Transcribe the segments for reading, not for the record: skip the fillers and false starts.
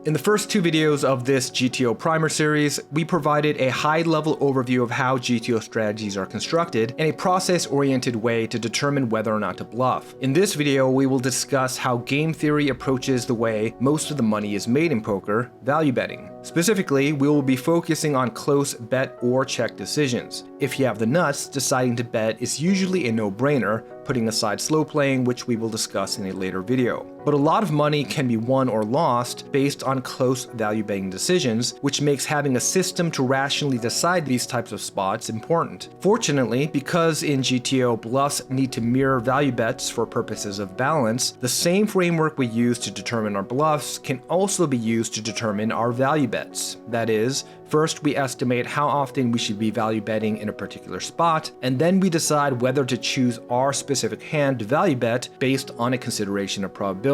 In the first two videos of this GTO Primer series, we provided a high-level overview of how GTO strategies are constructed and a process-oriented way to determine whether or not to bluff. In this video, we will discuss how game theory approaches the way most of the money is made in poker, value betting. Specifically, we will be focusing on close bet or check decisions. If you have the nuts, deciding to bet is usually a no-brainer, putting aside slow playing, which we will discuss in a later video. But a lot of money can be won or lost based on close value betting decisions, which makes having a system to rationally decide these types of spots important. Fortunately, because in GTO bluffs need to mirror value bets for purposes of balance, the same framework we use to determine our bluffs can also be used to determine our value bets. That is, first we estimate how often we should be value betting in a particular spot, and then we decide whether to choose our specific hand to value bet based on a consideration of probabilities.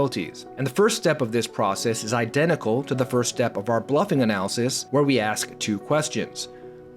And the first step of this process is identical to the first step of our bluffing analysis, where we ask two questions.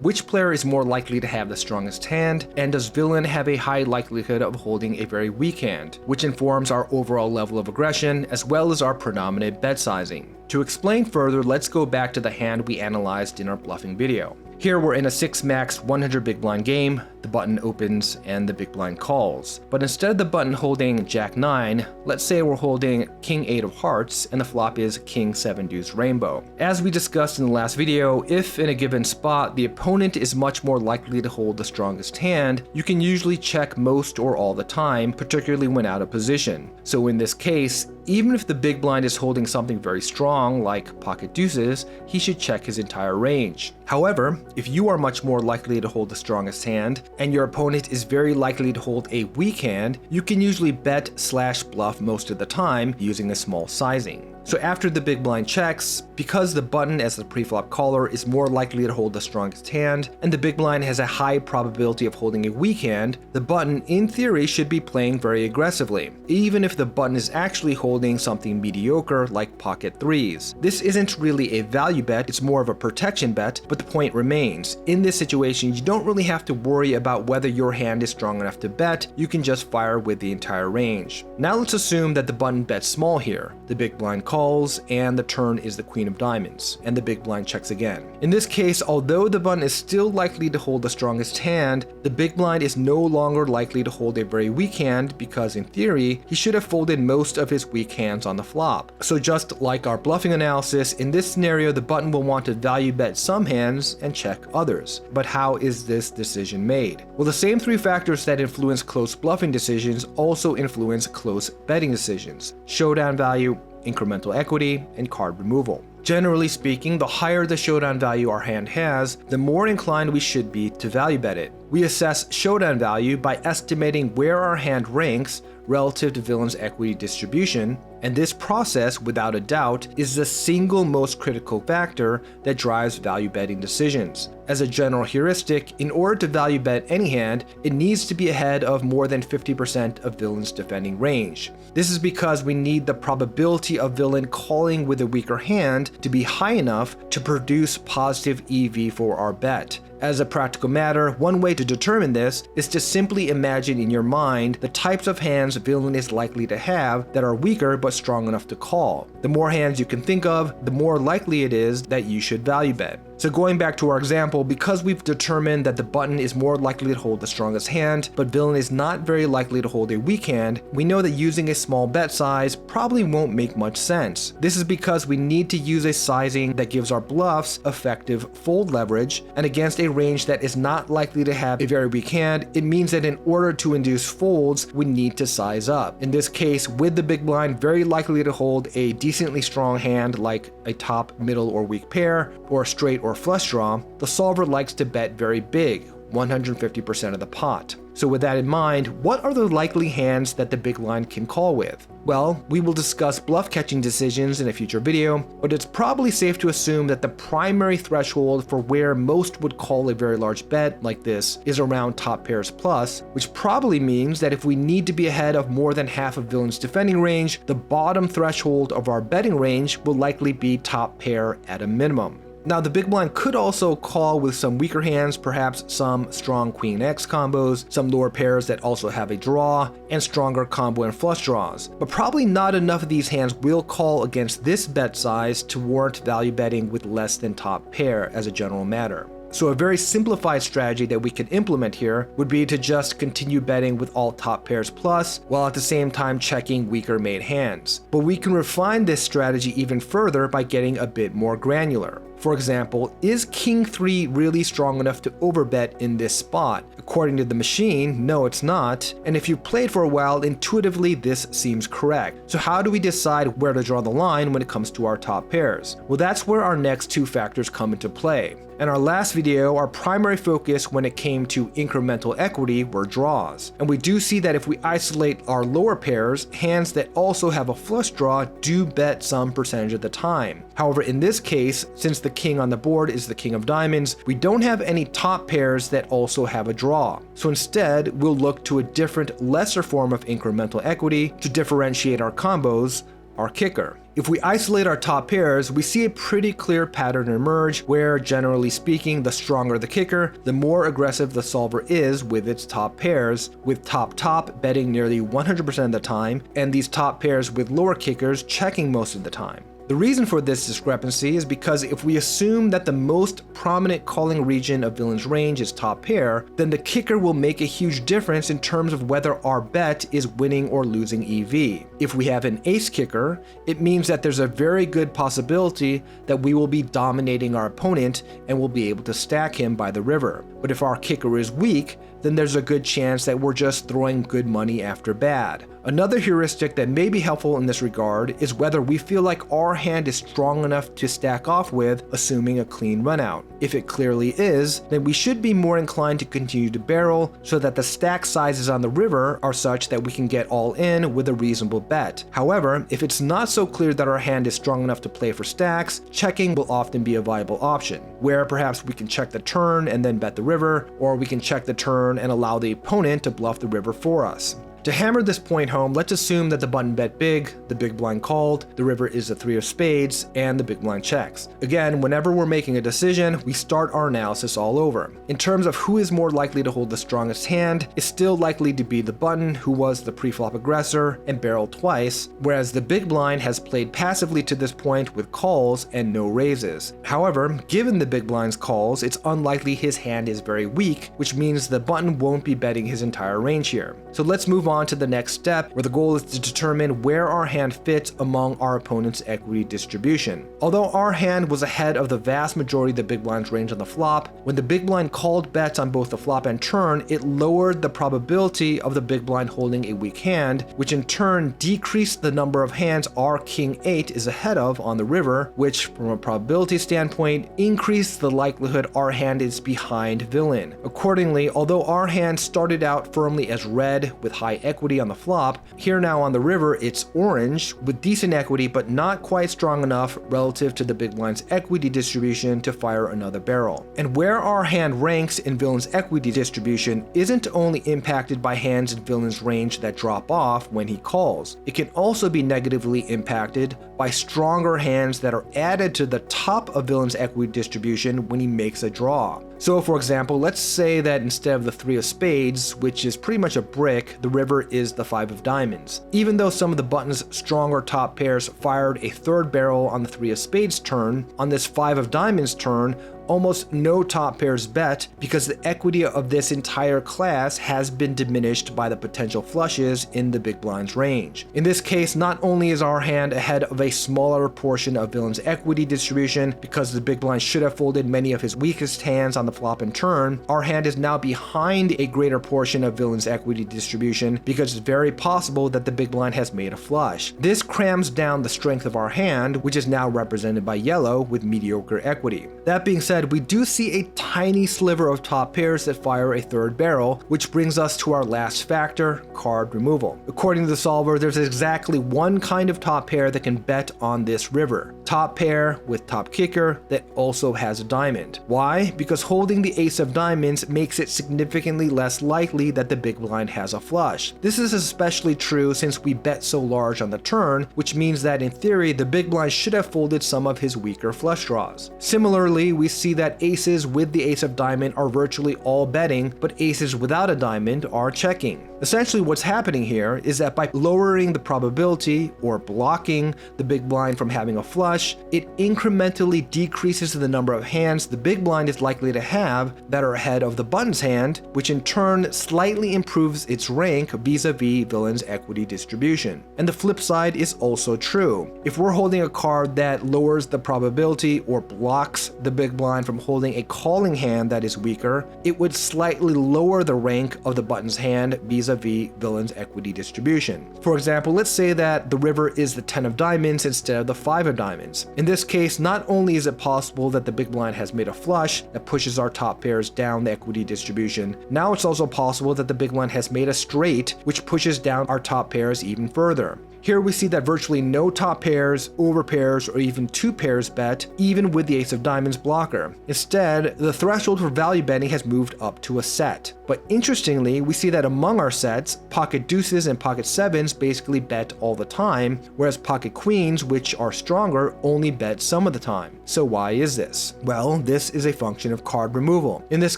Which player is more likely to have the strongest hand, and does villain have a high likelihood of holding a very weak hand, which informs our overall level of aggression as well as our predominant bet sizing. To explain further, let's go back to the hand we analyzed in our bluffing video. Here we're in a 6-max 100 big blind game, the button opens and the big blind calls. But instead of the button holding Jack 9, let's say we're holding King 8 of hearts and the flop is King 7 deuce rainbow. As we discussed in the last video, if in a given spot the opponent is much more likely to hold the strongest hand, you can usually check most or all the time, particularly when out of position. So in this case, even if the big blind is holding something very strong like pocket deuces, he should check his entire range. However, if you are much more likely to hold the strongest hand, and your opponent is very likely to hold a weak hand, you can usually bet/bluff most of the time using a small sizing. So after the big blind checks, because the button as the preflop caller is more likely to hold the strongest hand, and the big blind has a high probability of holding a weak hand, the button in theory should be playing very aggressively, even if the button is actually holding something mediocre like pocket threes. This isn't really a value bet, it's more of a protection bet, but the point remains. In this situation, you don't really have to worry about whether your hand is strong enough to bet, you can just fire with the entire range. Now let's assume that the button bets small here. The big blind calls and the turn is the queen of diamonds, and the big blind checks again. In this case, although the button is still likely to hold the strongest hand, the big blind is no longer likely to hold a very weak hand because in theory, he should have folded most of his weak hands on the flop. So just like our bluffing analysis, in this scenario the button will want to value bet some hands and check others. But how is this decision made? Well, the same three factors that influence close bluffing decisions also influence close betting decisions: showdown value, incremental equity, and card removal. Generally speaking, the higher the showdown value our hand has, the more inclined we should be to value bet it. We assess showdown value by estimating where our hand ranks relative to villain's equity distribution, and this process, without a doubt, is the single most critical factor that drives value betting decisions. As a general heuristic, in order to value bet any hand, it needs to be ahead of more than 50% of villain's defending range. This is because we need the probability of villain calling with a weaker hand to be high enough to produce positive EV for our bet. As a practical matter, one way to determine this is to simply imagine in your mind the types of hands villain is likely to have that are weaker but strong enough to call. The more hands you can think of, the more likely it is that you should value bet. So going back to our example, because we've determined that the button is more likely to hold the strongest hand, but villain is not very likely to hold a weak hand, we know that using a small bet size probably won't make much sense. This is because we need to use a sizing that gives our bluffs effective fold leverage, and against a range that is not likely to have a very weak hand, it means that in order to induce folds, we need to size up. In this case, with the big blind very likely to hold a decently strong hand like a top, middle, or weak pair, or a straight or flush draw, the solver likes to bet very big, 150% of the pot. So with that in mind, what are the likely hands that the big blind can call with? Well, we will discuss bluff catching decisions in a future video, but it's probably safe to assume that the primary threshold for where most would call a very large bet like this is around top pairs plus, which probably means that if we need to be ahead of more than half of villain's defending range, the bottom threshold of our betting range will likely be top pair at a minimum. Now, the big blind could also call with some weaker hands, perhaps some strong Queen X combos, some lower pairs that also have a draw, and stronger combo and flush draws. But probably not enough of these hands will call against this bet size to warrant value betting with less than top pair as a general matter. So a very simplified strategy that we can implement here would be to just continue betting with all top pairs plus, while at the same time checking weaker made hands. But we can refine this strategy even further by getting a bit more granular. For example, is King 3 really strong enough to overbet in this spot? According to the machine, no it's not, and if you've played for a while, intuitively this seems correct. So how do we decide where to draw the line when it comes to our top pairs? Well, that's where our next two factors come into play. In our last video, our primary focus when it came to incremental equity were draws. And we do see that if we isolate our lower pairs, hands that also have a flush draw do bet some percentage of the time. However, in this case, since the king on the board is the king of diamonds, we don't have any top pairs that also have a draw. So instead, we'll look to a different, lesser form of incremental equity to differentiate our combos, our kicker. If we isolate our top pairs, we see a pretty clear pattern emerge where, generally speaking, the stronger the kicker, the more aggressive the solver is with its top pairs, with top betting nearly 100% of the time, and these top pairs with lower kickers checking most of the time. The reason for this discrepancy is because if we assume that the most prominent calling region of villain's range is top pair, then the kicker will make a huge difference in terms of whether our bet is winning or losing EV. If we have an ace kicker, it means that there's a very good possibility that we will be dominating our opponent and will be able to stack him by the river. But if our kicker is weak, then there's a good chance that we're just throwing good money after bad. Another heuristic that may be helpful in this regard is whether we feel like our hand is strong enough to stack off with, assuming a clean runout. If it clearly is, then we should be more inclined to continue to barrel so that the stack sizes on the river are such that we can get all in with a reasonable bet. However, if it's not so clear that our hand is strong enough to play for stacks, checking will often be a viable option, where perhaps we can check the turn and then bet the river, or we can check the turn and allow the opponent to bluff the river for us. To hammer this point home, let's assume that the button bet big, the big blind called, the river is the 3 of spades, and the big blind checks. Again, whenever we're making a decision, we start our analysis all over. In terms of who is more likely to hold the strongest hand, it's still likely to be the button, who was the pre-flop aggressor and barreled twice, whereas the big blind has played passively to this point with calls and no raises. However, given the big blind's calls, it's unlikely his hand is very weak, which means the button won't be betting his entire range here. So let's move on to the next step, where the goal is to determine where our hand fits among our opponent's equity distribution. Although our hand was ahead of the vast majority of the big blind's range on the flop, when the big blind called bets on both the flop and turn, it lowered the probability of the big blind holding a weak hand, which in turn decreased the number of hands our king 8 is ahead of on the river, which from a probability standpoint increased the likelihood our hand is behind villain. Accordingly, although our hand started out firmly as red with high equity on the flop, here now on the river it's orange with decent equity but not quite strong enough relative to the big blind's equity distribution to fire another barrel. And where our hand ranks in villain's equity distribution isn't only impacted by hands in villain's range that drop off when he calls, it can also be negatively impacted by stronger hands that are added to the top of villain's equity distribution when he makes a draw. So for example, let's say that instead of the 3 of spades, which is pretty much a brick, the river is the 5 of diamonds. Even though some of the button's stronger top pairs fired a third barrel on the 3 of spades turn, on this 5 of diamonds turn, almost no top pairs bet because the equity of this entire class has been diminished by the potential flushes in the big blind's range. In this case, not only is our hand ahead of a smaller portion of villain's equity distribution because the big blind should have folded many of his weakest hands on the flop and turn, our hand is now behind a greater portion of villain's equity distribution because it's very possible that the big blind has made a flush. This crams down the strength of our hand, which is now represented by yellow with mediocre equity. That being said, we do see a tiny sliver of top pairs that fire a third barrel, which brings us to our last factor, card removal. According to the solver, there's exactly one kind of top pair that can bet on this river, top pair with top kicker that also has a diamond. Why? Because holding the ace of diamonds makes it significantly less likely that the big blind has a flush. This is especially true since we bet so large on the turn, which means that in theory the big blind should have folded some of his weaker flush draws. Similarly, we see that aces with the ace of diamond are virtually all betting, but aces without a diamond are checking. Essentially what's happening here is that by lowering the probability or blocking the big blind from having a flush, it incrementally decreases the number of hands the big blind is likely to have that are ahead of the button's hand, which in turn slightly improves its rank vis-a-vis villain's equity distribution. And the flip side is also true. If we're holding a card that lowers the probability or blocks the big blind from holding a calling hand that is weaker, it would slightly lower the rank of the button's hand vis-a-vis villain's equity distribution. For example, let's say that the river is the 10 of diamonds instead of the 5 of diamonds. In this case, not only is it possible that the big blind has made a flush that pushes our top pairs down the equity distribution, now it's also possible that the big blind has made a straight which pushes down our top pairs even further. Here we see that virtually no top pairs, over pairs, or even two pairs bet, even with the ace of diamonds blocker. Instead, the threshold for value betting has moved up to a set. But interestingly, we see that among our sets, pocket deuces and pocket sevens basically bet all the time, whereas pocket queens, which are stronger, only bet some of the time. So why is this? Well, this is a function of card removal. In this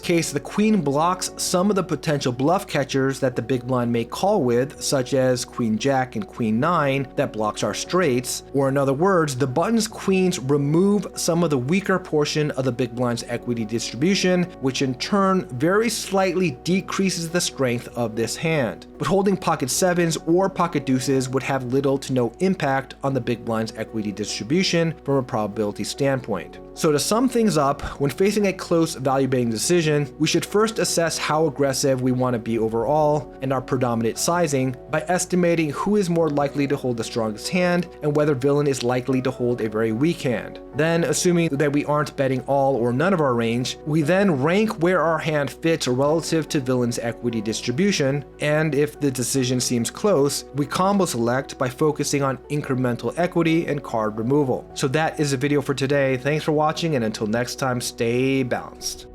case, the queen blocks some of the potential bluff catchers that the big blind may call with, such as queen jack and queen nine, that blocks our straights, or in other words, the button's queens remove some of the weaker portion of the big blind's equity distribution, which in turn very slightly decreases the strength of this hand. But holding pocket sevens or pocket deuces would have little to no impact on the big blind's equity distribution from a probability standpoint. So to sum things up, when facing a close value betting decision, we should first assess how aggressive we want to be overall and our predominant sizing by estimating who is more likely to hold the strongest hand and whether villain is likely to hold a very weak hand. Then, assuming that we aren't betting all or none of our range, we then rank where our hand fits relative to villain's equity distribution, and if the decision seems close, we combo select by focusing on incremental equity and card removal. So that is the video for today. Thanks for watching, and until next time, stay balanced.